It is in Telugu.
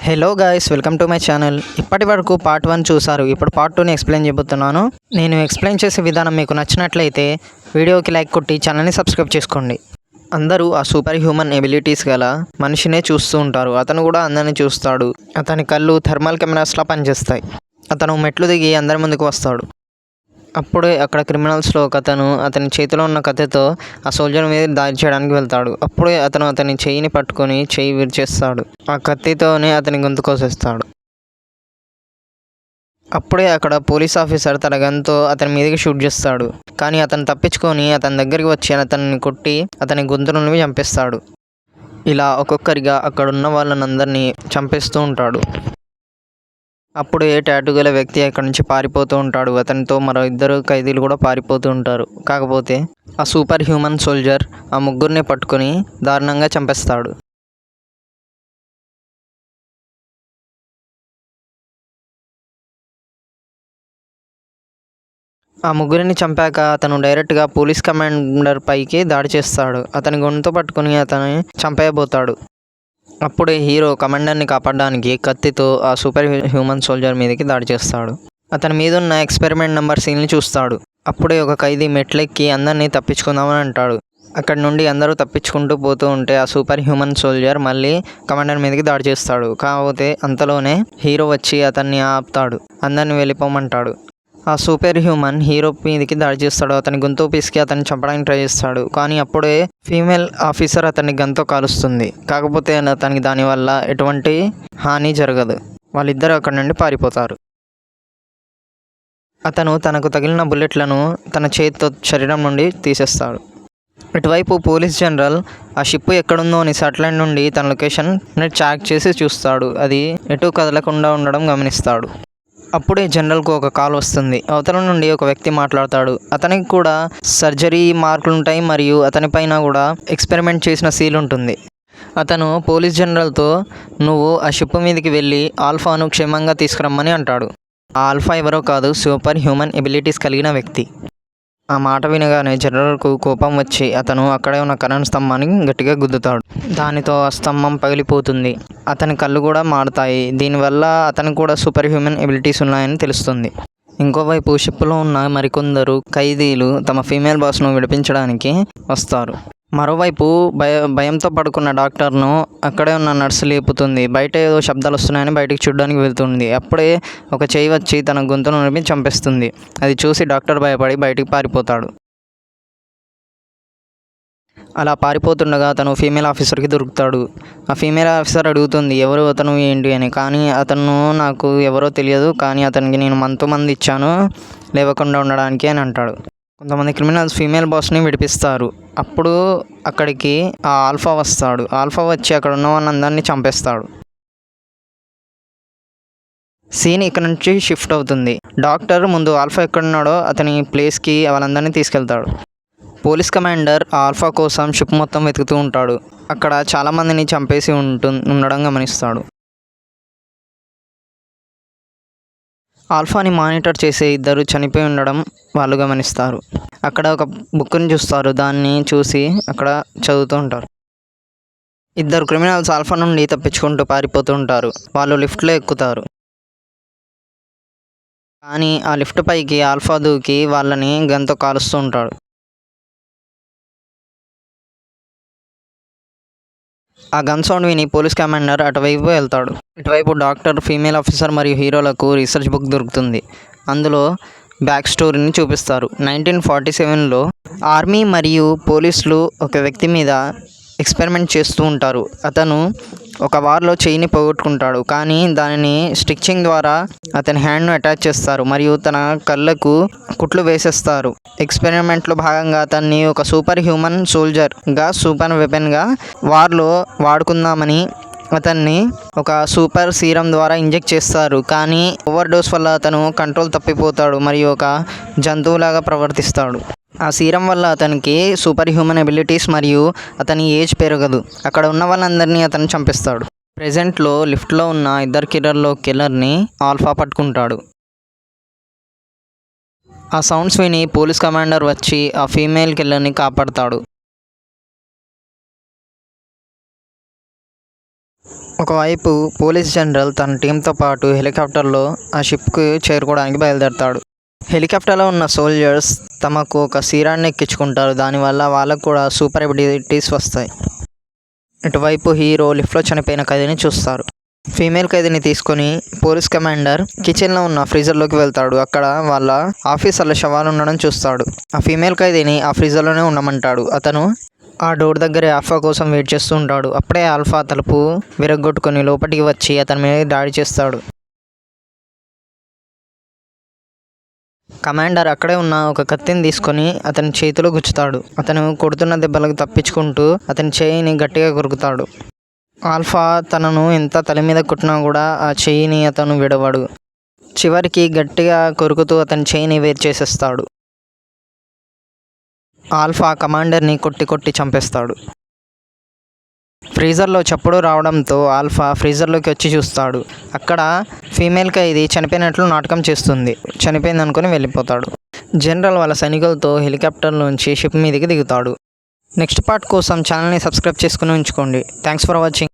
Hello guys, welcome to my channel. ఇప్పటి వరకు పార్ట్ 1 చూసారు. ఇప్పుడు పార్ట్ 2ని ఎక్స్ప్లెయిన్ చేయబోతున్నాను. నేను ఎక్స్ప్లెయిన్ చేసే విధానం మీకు నచ్చినట్లయితే వీడియోకి లైక్ కొట్టి ఛానల్ని సబ్స్క్రైబ్ చేసుకోండి. అందరూ ఆ సూపర్ హ్యూమన్ ఎబిలిటీస్ గల మనిషినే చూస్తూ ఉంటారు. అతను కూడా అందరిని చూస్తాడు. అతని కళ్ళు థర్మల్ కెమెరాస్లా పనిచేస్తాయి. అతను మెట్లు దిగి అందరి ముందుకు వస్తాడు. అప్పుడే అక్కడ క్రిమినల్స్లో ఒకతను అతని చేతిలో ఉన్న కత్తితో ఆ సోల్జర్ మీద దాడి చేయడానికి వెళ్తాడు. అప్పుడే అతను అతని చెయ్యిని పట్టుకొని చెయ్యి విరిచేస్తాడు. ఆ కత్తితోనే అతని గొంతు కోసేస్తాడు. అప్పుడే అక్కడ పోలీస్ ఆఫీసర్ తన గన్తో అతని మీదకి షూట్ చేస్తాడు. కానీ అతను తప్పించుకొని అతని దగ్గరికి వచ్చి అతన్ని కొట్టి అతని గొంతును చంపేస్తాడు. ఇలా ఒక్కొక్కరిగా అక్కడున్న వాళ్ళనందరినీ చంపేస్తూ ఉంటాడు. అప్పుడే టాటూ గల వ్యక్తి అక్కడి నుంచి పారిపోతూ ఉంటాడు. అతనితో మరో ఇద్దరు ఖైదీలు కూడా పారిపోతూ ఉంటారు. కాకపోతే ఆ సూపర్ హ్యూమన్ సోల్జర్ ఆ ముగ్గురిని పట్టుకొని దారుణంగా చంపేస్తాడు. ఆ ముగ్గురిని చంపాక అతను డైరెక్ట్గా పోలీస్ కమాండర్ పైకి దాడి చేస్తాడు. అతని గొంతు పట్టుకుని అతన్ని చంపేయబోతాడు. అప్పుడే హీరో కమాండర్ని కాపాడడానికి కత్తితో ఆ సూపర్ హ్యూమన్ సోల్జర్ మీదకి దాడి చేస్తాడు. అతని మీద ఉన్న ఎక్స్పెరిమెంట్ నెంబర్ సీన్ని చూస్తాడు. అప్పుడే ఒక ఖైదీ మెట్లెక్కి అందరినీ తప్పించుకుందామని అంటాడు. అక్కడి నుండి అందరూ తప్పించుకుంటూ పోతూ ఉంటే ఆ సూపర్ హ్యూమన్ సోల్జర్ మళ్ళీ కమాండర్ మీదకి దాడి చేస్తాడు. కాకపోతే అంతలోనే హీరో వచ్చి అతన్ని ఆపుతాడు. అందరిని వెళ్ళిపోమంటాడు. ఆ సూపర్ హ్యూమన్ హీరో మీదకి దాడి చేస్తాడు. అతని గొంతు పిసికి అతన్ని చంపడానికి ట్రై చేస్తాడు. కానీ అప్పుడే ఫీమేల్ ఆఫీసర్ అతన్ని గన్తో కాలుస్తుంది. కాకపోతే అతనికి దానివల్ల ఎటువంటి హాని జరగదు. వాళ్ళిద్దరూ అక్కడి నుండి పారిపోతారు. అతను తనకు తగిలిన బుల్లెట్లను తన చేతితో శరీరం నుండి తీసేస్తాడు. ఇటువైపు పోలీస్ జనరల్ ఆ షిప్ ఎక్కడుందో అని శాటిలైట్ నుండి తన లొకేషన్ ట్రాక్ చేసి చూస్తాడు. అది ఎటు కదలకుండా ఉండడం గమనిస్తాడు. అప్పుడే జనరల్కు ఒక కాల్ వస్తుంది. అవతల నుండి ఒక వ్యక్తి మాట్లాడతాడు. అతనికి కూడా సర్జరీ మార్కులు ఉంటాయి మరియు అతనిపైన కూడా ఎక్స్పెరిమెంట్ చేసిన సీల్ ఉంటుంది. అతను పోలీస్ జనరల్తో నువ్వు ఆ షిప్ మీదకి వెళ్ళి ఆల్ఫాను క్షేమంగా తీసుకురమ్మని అంటాడు. ఆ ఆల్ఫా ఎవరో కాదు, సూపర్ హ్యూమన్ ఎబిలిటీస్ కలిగిన వ్యక్తి. ఆ మాట వినగానే జనరల్కు కోపం వచ్చి అతను అక్కడే ఉన్న కరెంట్ స్తంభాన్ని గట్టిగా గుద్దుతాడు. దానితో ఆ స్తంభం పగిలిపోతుంది. అతని కళ్ళు కూడా మారుతాయి. దీనివల్ల అతనికి కూడా సూపర్ హ్యూమన్ ఎబిలిటీస్ ఉన్నాయని తెలుస్తుంది. ఇంకోవైపు షిప్లో ఉన్న మరికొందరు ఖైదీలు తమ ఫీమేల్ బాస్ను విడిపించడానికి వస్తారు. మరోవైపు భయంతో పడుకున్న డాక్టర్ను అక్కడే ఉన్న నర్సు లేపుతుంది. బయట ఏదో శబ్దాలు వస్తున్నాయని బయటికి చూడడానికి వెళ్తుంది. అప్పుడే ఒక చెయ్యి వచ్చి తన గొంతును నొప్పి చంపేస్తుంది. అది చూసి డాక్టర్ భయపడి బయటికి పారిపోతాడు. అలా పారిపోతుండగా అతను ఫీమేల్ ఆఫీసర్కి దొరుకుతాడు. ఆ ఫీమేల్ ఆఫీసర్ అడుగుతుంది ఎవరు అతను ఏంటి అని. కానీ అతను నాకు ఎవరో తెలియదు, కానీ అతనికి నేను మందు ఇచ్చాను లేవకుండా ఉండడానికి అని అంటాడు. కొంతమంది క్రిమినల్స్ ఫీమేల్ బాస్ని విడిపిస్తారు. అప్పుడు అక్కడికి ఆ ఆల్ఫా వస్తాడు. ఆల్ఫా వచ్చి అక్కడ ఉన్న వాళ్ళందరినీ చంపేస్తాడు. సీన్ ఇక్కడ నుంచి షిఫ్ట్ అవుతుంది. డాక్టర్ ముందు ఆల్ఫా ఎక్కడున్నాడో అతని ప్లేస్కి వాళ్ళందరినీ తీసుకెళ్తాడు. పోలీస్ కమాండర్ ఆల్ఫా కోసం షిప్ మొత్తం వెతుకుతూ ఉంటాడు. అక్కడ చాలామందిని చంపేసి ఉండడం గమనిస్తాడు. ఆల్ఫాని మానిటర్ చేసే ఇద్దరు చనిపోయి ఉండడం వాళ్ళు గమనిస్తారు. అక్కడ ఒక బుక్ని చూస్తారు. దాన్ని చూసి అక్కడ చదువుతూ ఉంటారు. ఇద్దరు క్రిమినల్స్ ఆల్ఫా నుండి తప్పించుకుంటూ పారిపోతూ ఉంటారు. వాళ్ళు లిఫ్ట్లో ఎక్కుతారు. కానీ ఆ లిఫ్ట్ పైకి ఆల్ఫా దూకి వాళ్ళని గన్తో కాలుస్తూ ఉంటాడు. ఆ గన్ సౌండ్ విని పోలీస్ కమాండర్ అటువైపు వెళ్తాడు. ఇటువైపు డాక్టర్, ఫీమేల్ ఆఫీసర్ మరియు హీరోలకు రీసెర్చ్ బుక్ దొరుకుతుంది. అందులో బ్యాక్ స్టోరీని చూపిస్తారు. 1947లో ఆర్మీ మరియు పోలీసులు ఒక వ్యక్తి మీద ఎక్స్పెరిమెంట్ చేస్తూ ఉంటారు. అతను ఒక వార్లో చెయ్యిని పోగొట్టుకుంటాడు. కానీ దానిని స్టిచ్చింగ్ ద్వారా అతని హ్యాండ్ను అటాచ్ చేస్తారు మరియు తన కళ్ళకు కుట్లు వేసేస్తారు. ఎక్స్పెరిమెంట్లో భాగంగా అతన్ని ఒక సూపర్ హ్యూమన్ సోల్జర్గా, సూపర్ వెపన్గా వార్లో వాడుకుందామని అతన్ని ఒక సూపర్ సీరం ద్వారా ఇంజెక్ట్ చేస్తారు. కానీ ఓవర్ డోస్ వల్ల అతను కంట్రోల్ తప్పిపోతాడు మరియు ఒక జంతువులాగా ప్రవర్తిస్తాడు. ఆ సీరం వల్ల అతనికి సూపర్ హ్యూమన్ ఎబిలిటీస్ మరియు అతని ఏజ్ పెరగదు. అక్కడ ఉన్న వాళ్ళందరినీ అతను చంపేస్తాడు. ప్రెజెంట్లో లిఫ్ట్లో ఉన్న ఇద్దరు కిల్లర్ని ఆల్ఫా పట్టుకుంటాడు. ఆ సౌండ్స్ విని పోలీస్ కమాండర్ వచ్చి ఆ ఫీమేల్ కిల్లర్ని కాపాడతాడు. ఒకవైపు పోలీస్ జనరల్ తన టీంతో పాటు హెలికాప్టర్లో ఆ షిప్కి చేరుకోవడానికి బయలుదేరతాడు. హెలికాప్టర్లో ఉన్న సోల్జర్స్ తమకు ఒక సీరాన్ని ఎక్కించుకుంటారు. దానివల్ల వాళ్ళకు కూడా సూపర్ ఎబిలిటీస్ వస్తాయి. ఇటువైపు హీరో లిఫ్ట్లో చనిపోయిన ఖైదీని చూస్తారు. ఫీమేల్ ఖైదీని తీసుకొని పోలీస్ కమాండర్ కిచెన్లో ఉన్న ఫ్రీజర్లోకి వెళ్తాడు. అక్కడ వాళ్ళ ఆఫీసర్ల శవాలు ఉండడం చూస్తాడు. ఆ ఫీమేల్ ఖైదీని ఆ ఫ్రీజర్లోనే ఉండమంటాడు. అతను ఆ డోర్ దగ్గరే ఆల్ఫా కోసం వెయిట్ చేస్తూ ఉంటాడు. అప్పుడే ఆల్ఫా తలుపు విరగ్గొట్టుకొని లోపలికి వచ్చి అతని మీద దాడి చేస్తాడు. కమాండర్ అక్కడే ఉన్న ఒక కత్తిని తీసుకొని అతని చేతిలో గుచ్చుతాడు. అతను కొడుతున్న దెబ్బలకు తప్పించుకుంటూ అతని చేయిని గట్టిగా కొరుకుతాడు. ఆల్ఫా తనను ఎంత తల మీద కొట్టినా కూడా ఆ చేయిని అతను విడవడు. చివరికి గట్టిగా కొరుకుతూ అతని చేయిని వేరు చేసేస్తాడు. ఆల్ఫా కమాండర్ని కొట్టి చంపేస్తాడు. ఫ్రీజర్లో చప్పుడు రావడంతో ఆల్ఫా ఫ్రీజర్లోకి వచ్చి చూస్తాడు. అక్కడ ఫీమేల్ ఖైదీ చనిపోయినట్లు నాటకం చేస్తుంది. చనిపోయింది అనుకుని వెళ్ళిపోతాడు. జనరల్ వాళ్ళ సైనికులతో హెలికాప్టర్లోంచి షిప్ మీదకి దిగుతాడు. నెక్స్ట్ పార్ట్ కోసం ఛానల్ని సబ్స్క్రైబ్ చేసుకుని ఉంచుకోండి. Thanks for watching.